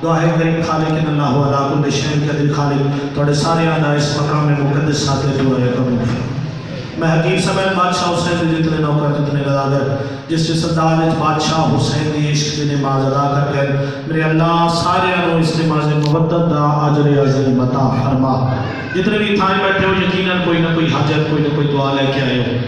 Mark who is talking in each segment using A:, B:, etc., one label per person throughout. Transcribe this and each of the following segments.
A: دعا ہے کریم خالق اللہ علیہ کل شیء قدیر خالق تھوڑے سارے آنا اس مقام مقدس ساتھ دعا ہے قبول فرما۔ میں حکیم سمیت بادشاہ حسین کے جتنے نوکر جتنے گداگر جس جس انداز بادشاہ حسین کی عشق کی نماز ادا کر کے میرے اللہ سارے انو اس نماز مبدد دا اجر عظیم عطا فرما۔ جتنے بھی تھائیں بیٹھے ہو یقیناً کوئی نہ کوئی حاجت کوئی نہ کوئی دعا لے کے آئے ہو۔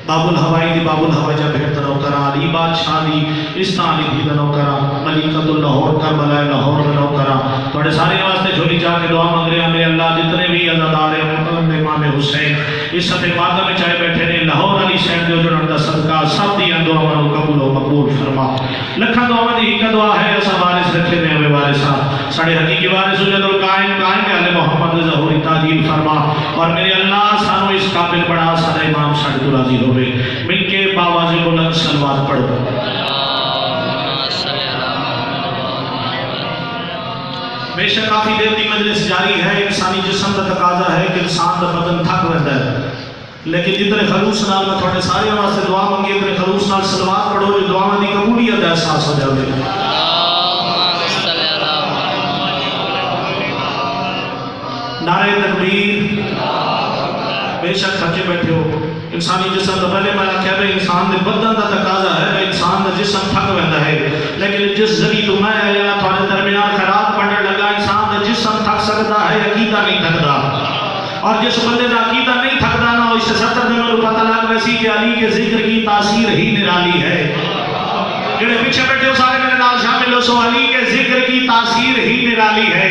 A: باب الہوائی دی باب الہوائی جا بہتر نوکرہ علی بادشاہ دی استانی دی نوکرہ ملکۃ اللاہور کربلا لاہور نوکرہ تھوڑے سارے واسطے جھولی جا کے دعا مانگ رہے ہیں میرے اللہ جتنے بھی عزادار ہیں امام حسین اس صفحے مادہ میں چاہے بیٹھے رہے لاہور علی شہر جو جنہوں دا صدقہ سب دیا دعا منو قبول و مقبول فرما۔ لکھا دعا دی کا دعا ہے ایسا وارث رکھے میں ہمیں وارثات ساڑھے حقیقی وارث سجد القائم قائم کے اہل محمد ظہوری تعدیل فرما اور میرے اللہ سانو اس قابل بڑا سارے امام ساڑھے تو راضی ہوئے مل کے باواز بلند صلوات پڑھو۔ بے شک کافی دیر دی مجلس جاری ہے انسانی جسم کا تقاضا ہے کہ انسان کا بدن تھک رہتا ہے لیکن جتنے خلوص نال میں تھوڑے سارے واسطے دعا مانگی اتنے خلوص نال صلوات پڑھو جو دعا دی قبولیت کا احساس ہو جائے۔ نعرہ تکبیر۔ بے شک تھکے بیٹھے ہو انسانی جسم تو پہلے میں کہہ رہے انسان دے بدن دا تقاضا ہے کہ انسان دا جسم تھک رہتا ہے لیکن جس ذریعے تو میں آیا تھوڑے درمیان خیرات پڑھنے لگا انسان دا جسم تھک سکتا ہے عقیدہ نہیں تھکتا اور جس بندے دا عقیدہ نہیں تھکتا نا اس ستر دن میں پتہ لگ ویسی کہ علی کے ذکر کی تاثیر ہی نرالی ہے۔ جڑے پیچھے بیٹھے ہو سارے میرے نال شامل ہو سو علی کے ذکر کی تاثیر ہی نرالی ہے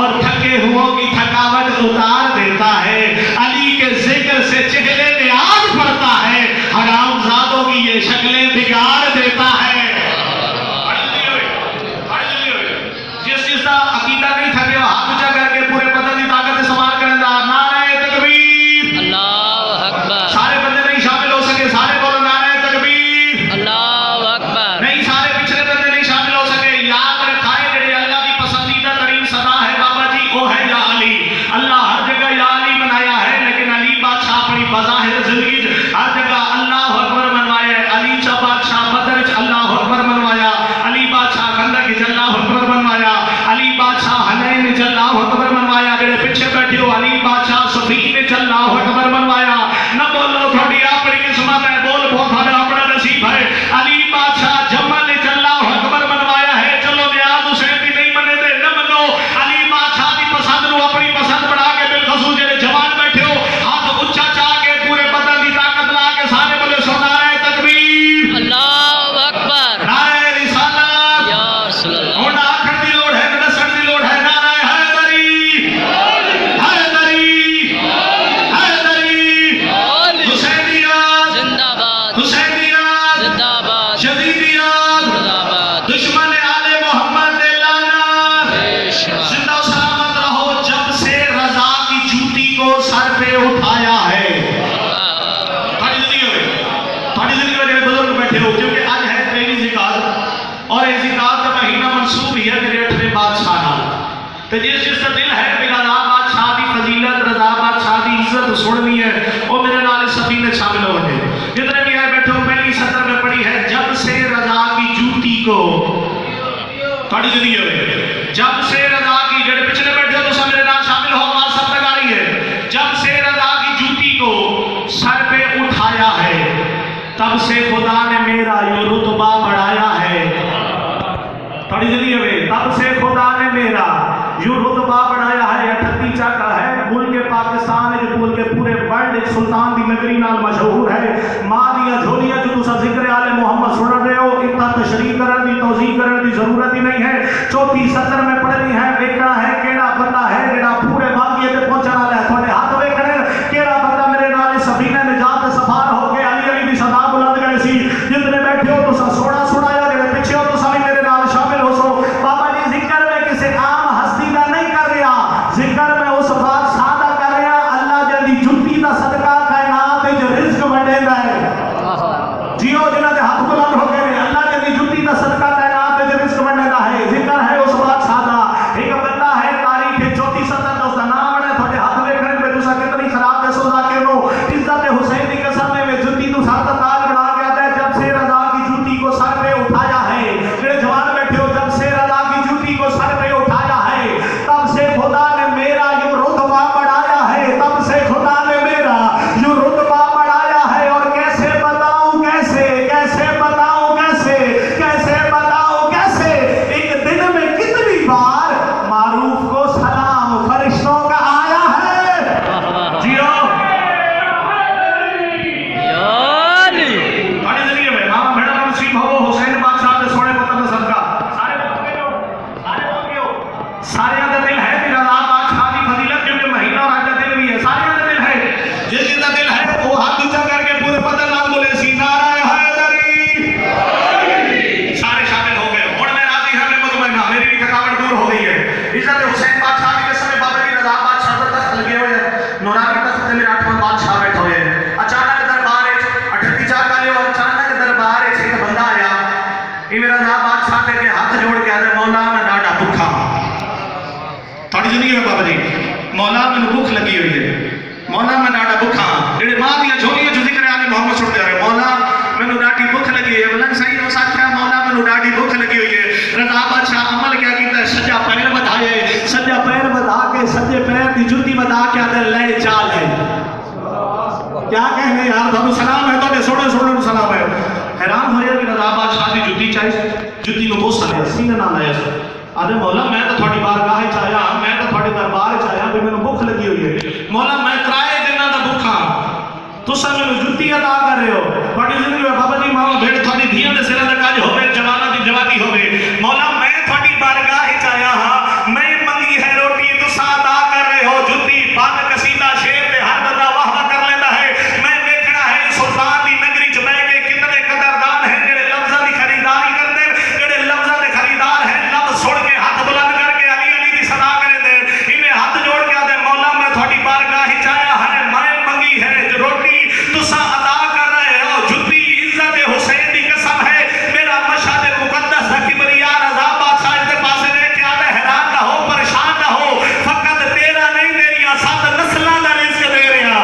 A: اور تھکے ہوں کی تھکاوٹ اتار دیتا ہے علی کے ذکر سے چہرے نیاز پڑتا ہے حرام زادوں کی یہ شکلیں بگاڑ دیتا ہے۔ جس جس کا عقیدہ نہیں تھکے وہ ہاتھ اونچا کر کے پورے بدن کی طاقت استعمال کریں دا نعرہ تکبیر اللہ اکبر۔ سارے بندے نہیں شامل ہو سکے سارے بولو نعرہ تکبیر اللہ اکبر۔ نہیں سارے پچھلے بندے نہیں شامل ہو سکے یاد رکھائے جڑے اللہ کی پسندیدہ ترین صدا ہے بابا جی وہ ہے یا علی۔ اللہ ہر جگہ یا علی بنایا ہے لیکن علی بادشاہ اپنی بظاہر زندگی ہر جگہ اللہ اکبر منوایا ہے۔ علی چا بادشاہ بدر چ اللہ اکبر منوایا، علی بادشاہ خندق چ اللہ اکبر منوایا، علی بادشاہ حنین چ اللہ اکبر منوایا۔ جڑے پیچھے بیٹھے ہو علی بادشاہ صفین چ اللہ اکبر منوایا۔ نہ بولو تھوڑی اپنی قسمت ہے بول بہت تھوڑا اپنا نصیب ہے۔ علی بادشاہ جمل چ اللہ اکبر منوایا ہے۔ چلو نیاز حسین بھی نہیں منے دے نہ منو علی بادشاہ دی پسند نو اپنی پسند بنا کے بالخصوص جڑے جوان بیٹھے ہو ہاتھ اونچا چاہ کے پورے بدن کی طاقت لا کے سارے بولے سو نعرہ تکبیر اللہ اکبر نعرہ رسالت یا رسول اللہ۔ ہونا آخر دی لوڑ ہے نسل دی لوڑ ہے نعرہ حیدری حیدری حیدری حسینیت زندہ باد حسینیت زندہ باد شدیدیت زندہ باد دشمن آل محمد لعنت زندہ سلامت رہو جب سے رضا کی جوتی کو سر پہ اٹھایا ہے۔ تھوڑی زندگی میں جڑے بزرگ بیٹھے ہو کیونکہ آج ہے پہلی ذکر اور یہ ذکر کا مہینہ منسوب ہی ہے میرے 8ویں بادشاہ نال تے جس جس کا دل ہے کہ رضا بادشاہ دی فضیلت رضا بادشاہ دی عزت سننی ہے وہ میرے نال سفینے شامل ہو گئے۔ جتنے بھی آئے بیٹھے ہو پہلی سطر میں پڑھی ہے جب سے رضا کی جوتی کو تھوڑی زندگی ہوئے جب سے رضا کی جڑے پچھلے بیٹھے ہو تو سب میرے نال شامل ہو آواز سب تک آ رہی ہے جب سے رضا کی جوتی کو سر پہ اٹھایا ہے تب سے خدا نے میرا یہ رتبہ بڑھایا ہے۔ تھوڑی جلدی ہوئے تب سے خدا نے میرا یہ رتبہ بڑھایا ہے۔ 38 چاکا ہے ملک پاکستان ہے جو ملک پورے ورلڈ ایک سلطان دی نگری نال مشہور ہے۔ ماں دیا جھولیاں جو تسا ذکر آل محمد سن رہے ہو اتنا تشریح کرن دی توضیح کرن دی ضرورت ہی نہیں ہے۔ 34 سطر میں پڑھنی ہے دیکھنا ہے کیڑا بندہ ہے جڑا پورے واقعے تے پہنچن والا ہے۔ تھوڑے ہاتھ ویکھنے کیڑا بندہ میرے نال سفینہ نجات سفار ہو کے علی علی دی صدا بلند کرے سی۔ جتنے بیٹھے ہو تو سوڑا سنایا جڑے پیچھے ہو تو سبھی میرے نال شامل ہو سو۔ بابا جی ذکر میں کسی عام ہستی دا نہیں کر رہا ذکر میں اس بادشاہ دا کر رہا اللہ جلدی جھٹی دا صدقہ کائنات وچ رزق وڈیندا ہے۔ جیو جنہاں دے ہاتھ بلند ہو گئے اللہ جلدی جھٹی دا صدقہ کائنات وچ رزق وڈیندا ہے۔ ذکر ہے اس بادشاہ دا ایک بندہ ہے تاریخ سارے کا دل ہے کہ رضا بادشاہ کی فضیلت کیونکہ مہینہ اور آج کا دل بھی ہے، سارے کا دل ہے، جس کا دل ہے وہ ہاتھ اونچا کر کے پورے پتہ نال بولے سی نعرہ حیدری، سارے شامل ہو گئے۔ اور میں راضی ہوں، میں مطمئن، میری بھی تھکاوٹ دور ہو گئی ہے۔ عزت حسین بادشاہ کی قسم بابا جی رضا بادشاہ پر تخت لگے ہوئے ہیں، نورانی تخت میں 8واں بادشاہ بیٹھے ہوئے ہیں۔ اچانک دربار وچ 38 چار کالے اور اچانک دربار وچ ایک بندہ آیا، یہ رضا بادشاہ دے کے ہاتھ جوڑ کے آدھے مولا میں ڈاڈا بھکھا، تھوڑی زندگی میں بابا جی مولا میں بھوک لگی ہوئی ہے، مولا میں ڈاڈا بھکھا، جڑے ماں دیا جھولیاں جو ذکر آنے محمد چھوڑ دے رہے، مولا میں ڈاڈی بھوک لگی ہے، بلند صحیح ہو سکھیا مولا میں ڈاڈی بھوک لگی ہوئی ہے۔ رضا بادشاہ عمل کیا کیتا ہے، سجا پیر بدھائے، سجا پیر بدھا کے سجے پیر دی جُتی بدا کے آدھے لے چال ہے، کیا کہنے یار تھانو سلام ہے، تو سوڑے سوڑے سلام ہے۔ حیران ہویا کہ رضا بادشاہ دی جُتی چاہیے، جُتی نو بوسا لیا، سینے نہ لایا سا، آدھے مولا میں تو تھوڑی بارگاہ چاہیا، میں تو تھوڑی دربار چاہیا، بھی میں نے بھوک لگی ہوئی ہے، مولا میں ترائے دنوں دا بھوکا، تساں میں نے جُتی عطا کر رہے ہو، تھوڑی زندگی میں بابا جی ماں بھیڑ تھوڑی دھیاں دے سرے دا کاج ہوئے، جوانہ دی جوانی ہوئے، مولا میں تھوڑی بارگاہ چاہیا ہاں، میں منگی ہے روٹی تساں عطا کر رہے ہو، جُتی بند قصیدہ شیر تے ہر بندہ واہ واہ کر لیتا ہے، میں دیکھنا ہے سلطان دی نگری چ بیٹھ کے کتنے قدردان ہیں جڑے لفظاں دی خریداری کرتے ہیں، جڑے لفظاں دے خریدار ہیں، لفظ سن کے ہاتھ بلند کر کے علی علی دی صدا کرے دے، انہیں ہاتھ جوڑ کے آدھے مولا میں تھوڑی بارگاہ چاہیا ہے، میں منگی ہے جو روٹی تساں عطا کر رہے ہو، جُتی عزت حسین دی قسم ہے، میرا مشہد مقدس دا کبریا رضا بادشاہ دے پاسے دیکھ کے آدھے حیران نہ ہو، پریشان نہ ہو، فقط تیرا نہیں تیریاں 7 نسلاں دا رزق دے رہا،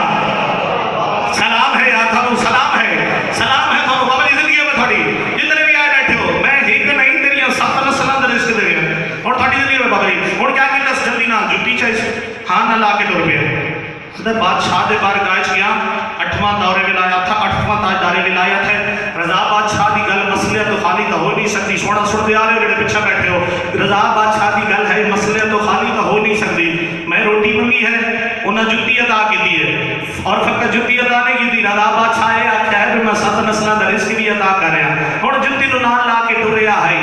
A: سلام ہے یا تھانو سلام ہے تھانو بابا جی زندگی میں تھوڑی جتنے بھی آئے بیٹھے ہو، میں ایک نہیں تیریاں 7 نسلاں دا رزق دے رہا، اور تھوڑی زندگی میں بابا جی اور کیا کہتا ہے جلدی نہ جُتی چاہیے ہاں نہ لا کے ٹر پیا، صدر بادشاہ دے بارگاہ چ گیا، 8واں دور ولایت تھا، 8واں تاجدار ولایت ہے، رضا بادشاہ دی گل مسئلے تو خالی تو ہو نہیں سکتی، سونا سنتے آ رہے ہو جڑے پیچھے بیٹھے ہو، رضا بادشاہ دی گل ہے مسئلے تو خالی تو ہو نہیں سکتی، میں روٹی منگی ہے انہاں جُتی عطا کی ہے، اور فقط جُتی عطا نہیں کی، رضا بادشاہ یہ آخیا ہے کہ میں 7 نسلاں دا رزق بھی عطا کر رہا، ہن جُتی نو نال لا کے ٹریا ہے،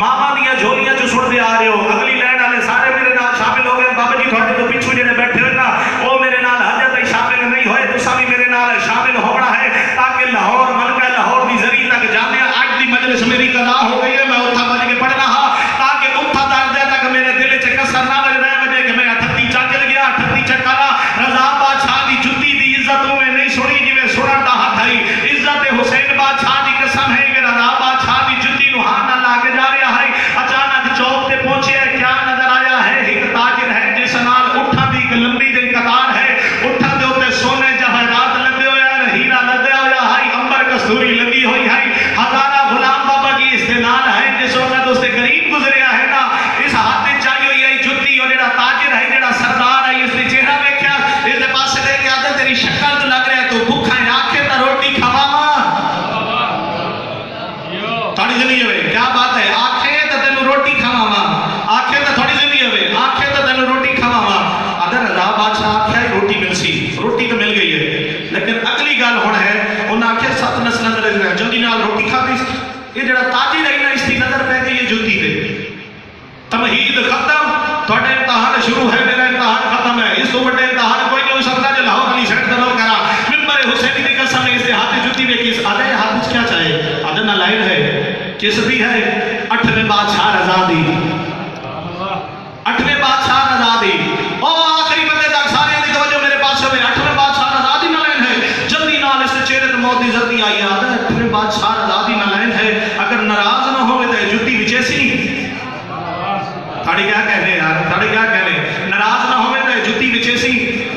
A: ماما دیا جھولیاں جو سنتے آ رہے ہو، اگلی لائن والے سارے میرے نال شامل ہو گئے، بابا جی تھوڑے تو پیچھے جڑے بیٹھے ہوئے نا وہ میرے نال حجت شامل نہیں ہوئے، تساں بھی میرے نال شامل ہونا ہے تاکہ لاہور ملکہ لاہور دی زری تک جامعہ اج دی مجلس میری قضا ہو گئی ہے، میں اتھا بج کے پڑھنا ہاں تاکہ اتھا دردے تک میرے دل چ کسر نہ بج رہے وجہ کہ میں 38 چا چل گیا، 38 چکالا رضا بادشاہ دی جُتی دی عزت میں نہیں سنی جی میں سنن دا ہاتھ ہے، عزت حسین بادشاہ دی قسم ہے کہ رضا بادشاہ دی جُتی نو ہاں نہ لا کے جا رہا ہے، اچانک چوک تے پہنچے کیا نظر آیا ہے، ایک تاجر ہے جس نال اٹھا دی ایک لمبی دی قطار ہے، اٹھا دے ہوتے سونے جواہرات لدے ہوئے ہیں، ہیرا لدے ہویا ہے، امبر کستوری لدی ہوئی ہے، ہزارہ غلام بابا جی اس دے نال ہے، جس وقت اس دے قریب گزریا ہے نا، اس ہاتھ چاہیے ہوئی ہے جُتی، اور جڑا تاجر ہے جڑا سردار ہے اس نے چہرہ دیکھا، اس دے پاسے دے کے آدھے تیری شکل تو لگ رہا ہے تو بھوکا ہے، آنکھیں تا روٹی کھاوا ماں، تھوڑی زندگی ہوئے کیا بات ہے، آنکھیں تا تینوں روٹی کھاوا ماں، آنکھیں تا تھوڑی زندگی ہوئے آنکھیں تا تینوں روٹی کھاوا ماں، آدھے رضا بادشاہ آنکھیں روٹی مل سی، روٹی تو مل گئی ہے، لیکن اگلی گال ہونا ہے انہاں آنکھیں 7 نسلیں در رہے ہیں، جلدی نال روٹی کھا دی، یہ جڑا تاجر ہے نا اس کی نظر پہ گئی یہ جُتی دے، تمہید ختم، تھوڑے امتحان شروع ہے، میرا امتحان ختم ہے، اس تو بڑے امتحان کوئی نہیں ہو سکتا جو لاہور علی سیٹ دلو کرا، ممبر حسین کی قسم ہے، اس نے ہاتھ جُتی میں کس آدھے ہاتھ کیا چاہے، آدھے نہ لائن ہے، کس بھی ہے، 8ویں بادشاہ رضا دی، 8ویں بادشاہ رضا دی، آخری بندے تک سارے دی توجہ میرے پاس ہوئے، 8ویں بادشاہ رضا دی نہ لائن ہے، جلدی نال اس چہرے تو موت دی جلدی آئی ہے، 8ویں بادشاہ رضا دی نہ لائن ہے، اگر ناراض نہ ہوئے تو جُتی بھی چیسی تھاڑی کیا کہنے یار، تھاڑی کیا کہنے، ناراض نہ ہوئے تو جُتی بھی چیسی،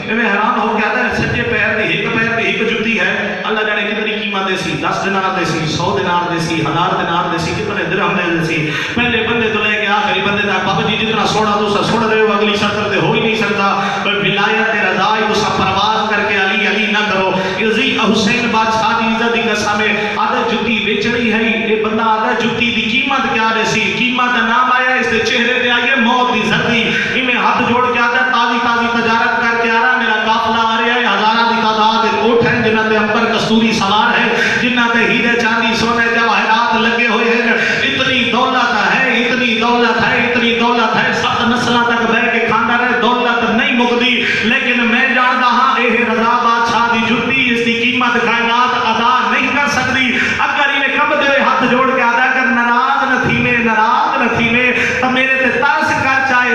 A: میں حیران ہو گیا تھا، سجے پیر دی ایک جُتی ہے، اللہ جانے کتنی قیمت دے سی، 10 دینار دے سی، 100 دینار دے سی، 1000 دینار دے سی، کتنے درہم دے سی، پہلے بندے تو لے کے آخری بندے تک، بابا جی جتنا سوڑا تو سا سوڑ رہے ہو، اگلی سطر دے ہو ہی نہیں سکتا، پر ولایت رضائی تو سا پرواز کر کے علی علی نہ کرو، عزی حسین بادشاہ دی عزت دی قسم ہے، آدھا جُتی بیچ رہی ہے، یہ بندہ آدھا جُتی دی قیمت کیا رہی سی، قیمت نام آیا اس دے چہرے دے آئیے موت دی زردی، انہیں ہاتھ جوڑ کے آدھا تازی تجارت کر کے آ رہا میرا قافلہ آ رہا ہے، ہزارہ دی تعداد اوٹ ہے جنہ تے امبر کستوری سوار ہے، جنہ تے ہیرے چاندی سونے جواہرات لگے ہوئے ہیں، اتنی دولت ہے، اتنی دولت ہے، اتنی دولت ہے، 7 نسلیں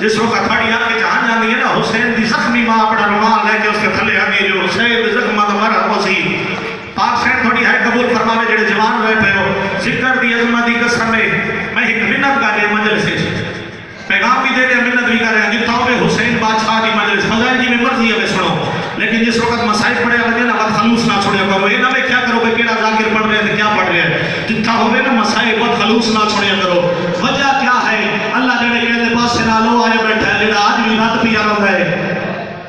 A: جس وقت تھوڑی آنکھیں جہاں جاندی ہے نا حسین دی زخمی ماں اپنا رومال لے کے اس کے تھلے آندی جو حسین دی زخمہ تمہارا پوسی پاک سین تھوڑی ہے قبول فرماوے جڑے جوان رہے پہ ہو ذکر دی عظمت دی قسم میں ایک منت کر رہے مجلس سے پیغام بھی دے رہے منت بھی کر رہے ہیں جتا ہوئے حسین بادشاہ دی مجلس فضائل جی میں مرضی ہے سنو لیکن جس وقت مسائل پڑھے ہوئے نا وقت خلوص نہ چھوڑے کرو یہ نہ میں کیا کرو کہ کیڑا ذاکر پڑھ رہے ہیں کیا پڑھ رہے ہیں جتا ہوئے نا مسائل وقت خلوص نہ چھوڑے کرو وجہ کیا ہے اللہ جڑے کہتے پاس سے نالو آئے بیٹھا ہے جڑا آج بھی رات پیا رہا ہے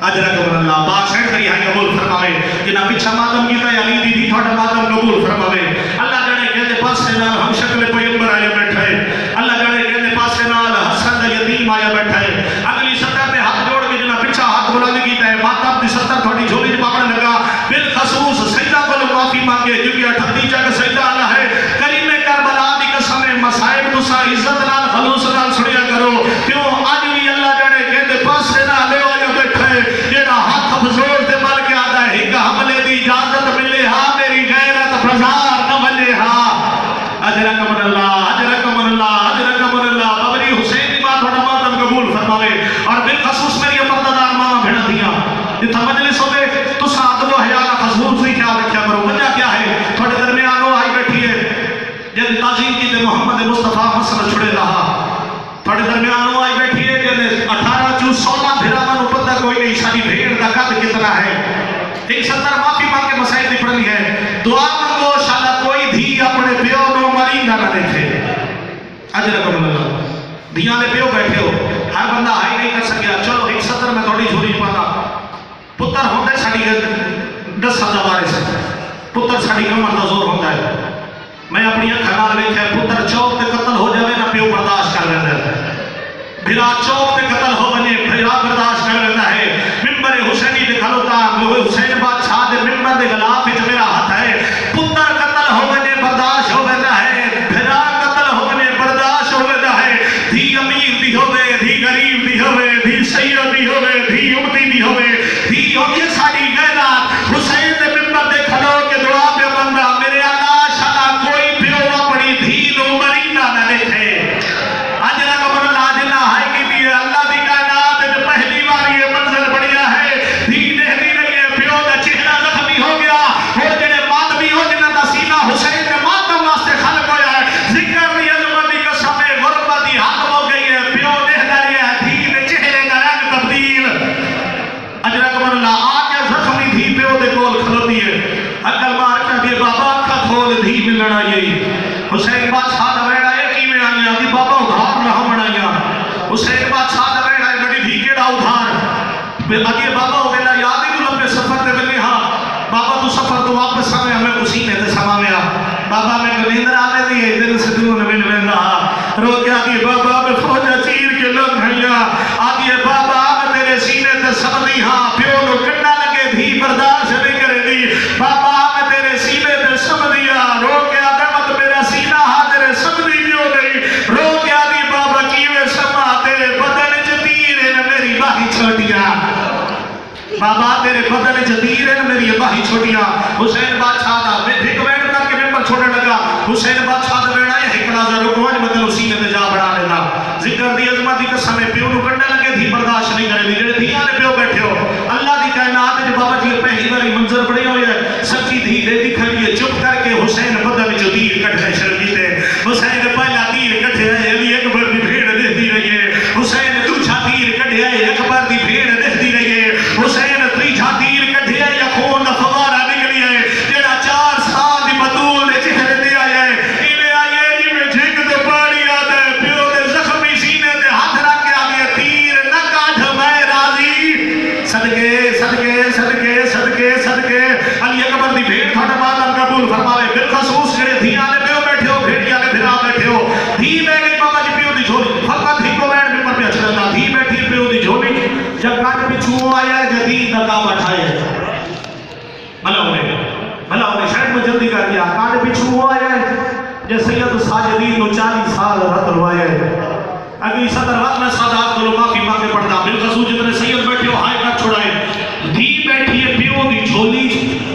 A: اجرکم اللہ بادشاہ کری ہے قبول فرماوے جنہ پیچھا ماتم کیتا ہے علی دی تھوڑا ماتم قبول فرماوے اللہ جڑے کہتے پاس سے نال ہم شکل پیغمبر آئے بیٹھا ہے اللہ جڑے کہتے پاس سے نال حسن یتیم آیا بیٹھا ہے اگلی سطح پہ ہاتھ جوڑ کے جنہ پیچھا ہاتھ بلند کیتا ہے ماتم دی سطح تھوڑی جھولی پاپڑ لگا بالخصوص سجدہ کو معافی مانگے کیونکہ 38 جگ سجدہ اللہ ہے کریم کربلا دی قسم مسائب تسا عزت نال خلوص نال سنیا کرو کیوں آج بھی اللہ جڑے کہتے پاس سے نال لے آیا بیٹھا ہے جیڑا ہاتھ بزرگ سے مل کے آتا ہے ایک حملے دی اجازت ملے ہاں میری غیرت بازار نہ ملے ہاں اجرکم اللہ اجرکم اللہ اجرکم اللہ بابری حسین دی بات تھوڑا ماتم قبول فرماوے اور بالخصوص میری پردادار ماما بھیڑا دیا جتھا مجلس ہوئے تو ساتھ وہ حیالہ خصوص ہی خیال رکھیا کرو وجہ کیا ہے تھوڑے درمیان وہ آئی بیٹھی ہے جب تعظیم کی تے محمد مصطفیٰ مسئلہ چھڑے رہا تھوڑے درمیان وہ آئی بیٹھی ہے جب 18 چوز 16 بھیرا من اوپر کوئی نہیں شادی بھیڑ کا قد کتنا ہے ایک 70 معافی مانگ کے مسائل دی پڑھنی ہے دعا مانگو شالا کوئی دھی اپنے پیو نو مرینگا نہ دیکھے اجرکم اللہ دھیاں نے پیو بیٹھے ہو ہر بندہ ہائی نہیں کر سکیا چلو ایک 70 میں تھوڑی جھولی پانا پتر ہوندے ساڑی 10 سال بارے سے پتر ساڑی کمر دا زور ہوندہ ہے میں اپنی اکھنال میں کہا پتر چوک تے قتل ہو جاوے نہ پیو برداشت کر لیتا ہے بھرا چوک تے قتل ہو بنے بھرا برداشت کر لیتا ہے ممبر حسینی دے کھلوتا حسین بادشاہ دے ممبر دے غلاف وچ میرا ہاتھ ہے پتر قتل ہو بنے برداشت ہو لیتا ہے بھرا قتل ہو بنے برداشت ہو لیتا ہے دھی امیر دی ہوئے دھی غریب دی ہوئے دھی سید دی ہوئے دھی امتی دی ہوئے دھی ہوئے ساڑی غیرات حسین دے ممبر دے کھلو کے دعا پہ بندہ میرے اللہ شالا کوئی پیو اپنی دھی نو مرینہ نہ دیکھے اجرہ کو من اللہ جنہ ہائی کی دی اللہ دی کائنات جو پہلی بار یہ منظر بڑھیا ہے دھی دہلی رہی ہے پیو دا چہرہ زخمی ہو گیا ہو جنہ ماتمی ہو جنہ دا سینہ حسین نے ماتم واسطے خلق ہویا ہے ذکر دی عظمت دی قسم غربت دی حق ہو گئی ہے پیو دہدا رہی ہے دھی دے چہرے کا رنگ تبدیل اجرہ کو من اللہ آگے زخمی دھی پیو دے کول کھلوتی ہے اکل مار کر دیے بابا کا کھول دھی ملنا یہی حسین بادشاہ دا بیڑا ہے کی میں آنیا دی بابا ادھار نہ ہم بنایا حسین بادشاہ دا بیڑا ہے بڑی دھی کیڑا ادھار اگے بابا ہوگیلا یاد ہی لمبے سفر دے بلے ہاں بابا تو سفر تو واپس آمیں ہمیں کسینے تے سماویا بابا میں گلیندر آنے دیئے دل سے دلوں نے مل رہا رو کے آگے بابا میں فوجہ چیر کے لنگ ہیا آگے بابا میں تیرے سینے تے سمدی ہاں پیو نو کنڈا لگے دھی برداشت نہیں کرے دی بابا میں تیرے سینے تے سمدیا رو کے آگے مت میرا سینہ ہاں تیرے سمدی کیوں نہیں رو کے آگے بابا کیوے سما تیرے بدن جتیر نے میری باہی چھوٹیا بابا تیرے بدن جتیر نے میری باہی چھوٹیا حسین بادشاہ دا میں بھک ویڈ کر کے ممبر چھوڑے لگا حسین بادشاہ دا بیڑا ہے حکلا ذا رکوان مطلب سینے تے جا بڑھا لینا ذکر دی عظمت دی قسم پیو نو کرنے لگے دھی برداشت نہیں کرے دی جڑے دھیاں نے پیو بیٹھے ہو اللہ دی کائنات جو بابا جی پہلی باری منظر بڑے ہوئے ہیں سچی دھی دے دکھا لیے چپ کر کے حسین بدن جو تیر کٹھے شرمی تے حسین پہلا تیر کٹھے ہے علی اکبر دی بھیڑ دیکھتی رہی ہے حسین دوسرا تیر کٹھے ہے اکبر دی بھیڑ دیکھتی رہی ہے حسین تیسرا تیر کٹھے ہے یا خون دا فوارہ نکلی ہے جڑا 4 سال دی بطول دے چہرے تے آیا ہے ایویں آئے جی میں جھک تے پانی آتا ہے پیو دے زخمی سینے تے ہاتھ رکھ کے آگے تیر نہ کاٹھ میں راضی صدقے صدقے صدقے صدقے صدقے علی اکبر دی بھیڑ تھوڑا ماتم قبول فرماوے بالخصوص جڑے دھیاں نے پیو بیٹھے ہو بھیڑیا نے پھرا بیٹھے ہو دھی میں گئی بابا جی پیو دی جھولی فقط دھی کو بیٹھ میں پر پہ اچھا رہتا دھی بیٹھی پیو دی جھولی جب کاٹ پچھو آیا ہے جدید نکا بٹھائے بھلا ہونے شاید میں جلدی کر دیا کاٹ پچھو آیا ہے جب سید ساجدین نو 40 سال رت روایا ہے اگلی صدر وقت میں سادات کو معافی مانگے پڑھتا بالخصوص جتنے سید بیٹھے ہو ہائے کٹ چھوڑائے دھی بیٹھی ہے پیو دی جھولی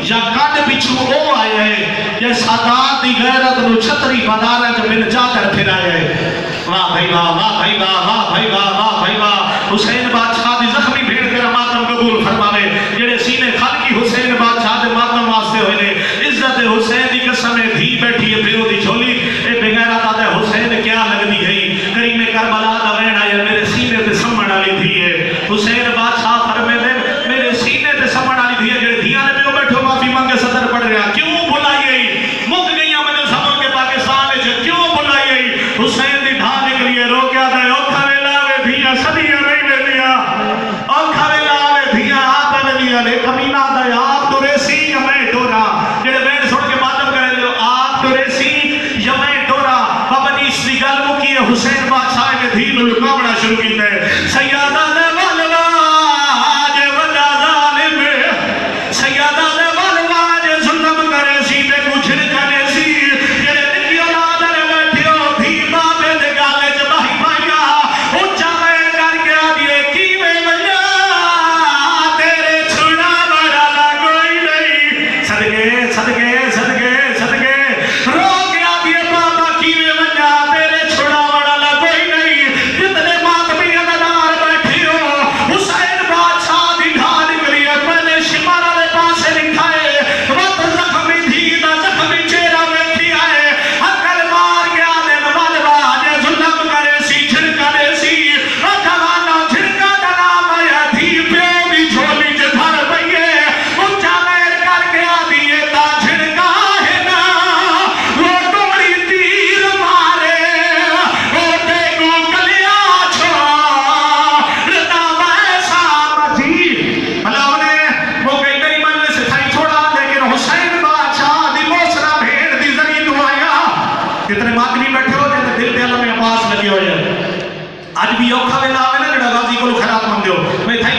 A: یا کاٹ پچھو او آیا ہے یا سادات دی غیرت نو چھتری بدارہ جو من جا کر پھر آیا ہے واہ بھائی واہ واہ بھائی واہ واہ بھائی واہ واہ بھائی واہ حسین بادشاہ دی زخمی بھیڑ تیرا ماتم قبول فرماوے جڑے سینے خلقی حسین بادشاہ دے ماتم واسطے ہوئے نے عزت حسین دی قسم دھی بیٹھی ہے پیو دی جھولی اے بغیرت آدھے حسین کیا لگدی ہے کریم کربلا دا وین آیا میرے سینے تے سمن والی تھی ہے حسین بادشاہ فرمے دے میرے سینے تے سمن والی تھی ہے جڑے دھیاں نے پیو بیٹھو معافی مانگے صدر پڑھ رہا کیوں بلائی گئی مک گئیاں میں سمجھ کے پاکستان وچ کیوں بلائی گئی حسین دی ڈھا نکلی ہے روکیا دے اوکھا ویلا وے دھیاں سدیاں نہیں ویندیاں اوکھا ویلا وے دھیاں آپ ویندیاں نے کمینہ دا آپ تو ریسی میں ڈورا جڑے بین سن کے ماتم کرے دے آپ تو ریسی میں ڈورا بابا جی اس دی گل مکی ہے حسین بادشاہ نے دھی نو لکاونا شروع کیتا ہے سیادہ دے والواج وجہ ظالم سیادہ دے والواج ظلم کرے سی تے کچھ کرے سی جڑے نکی اولاد نے بیٹھے ہو دھی بابے دے گالے چ بھائی بھائیا اونچا وین کر کے آدیے کیویں ونجا تیرے چھڑا والا کوئی نہیں صدقے صدقے صدقے صدقے رو کے آدیے بابا کیویں ونجا تیرے چھڑا والا کوئی نہیں جتنے ماتمی ادار بیٹھے ہو حسین بادشاہ دی ڈھا نکلی ہے پہلے شمارا دے پاسے لکھا ہے وقت زخمی تھی دا زخمی چہرہ بیٹھی آئے اکل مار کے آدھے نوالوا جے ظلم کرے سی چھڑکا دے سی اکھوانا چھڑکا دنا میا تھی پیو بھی جھولی چ دھر پئیے اونچا وین کر کے آدیے تا چھڑکا ہے نا وہ ڈوڑی تیر مارے وہ دیکھو کلیا چھوڑ دا ویسا مجھی اللہ نے وہ کئی کئی منزل سے تھائی چھوڑا لیکن حسین بادشاہ دی موسرا بھیڑ دی ذریعے تو آیا کتنے ماتمی بیٹھے ہو جاتے دل دے علم میں عباس لگے ہوئے آج بھی اوکھا ویلا آوے نا جڑا غازی کو خیرات مندے ہو میں تھائی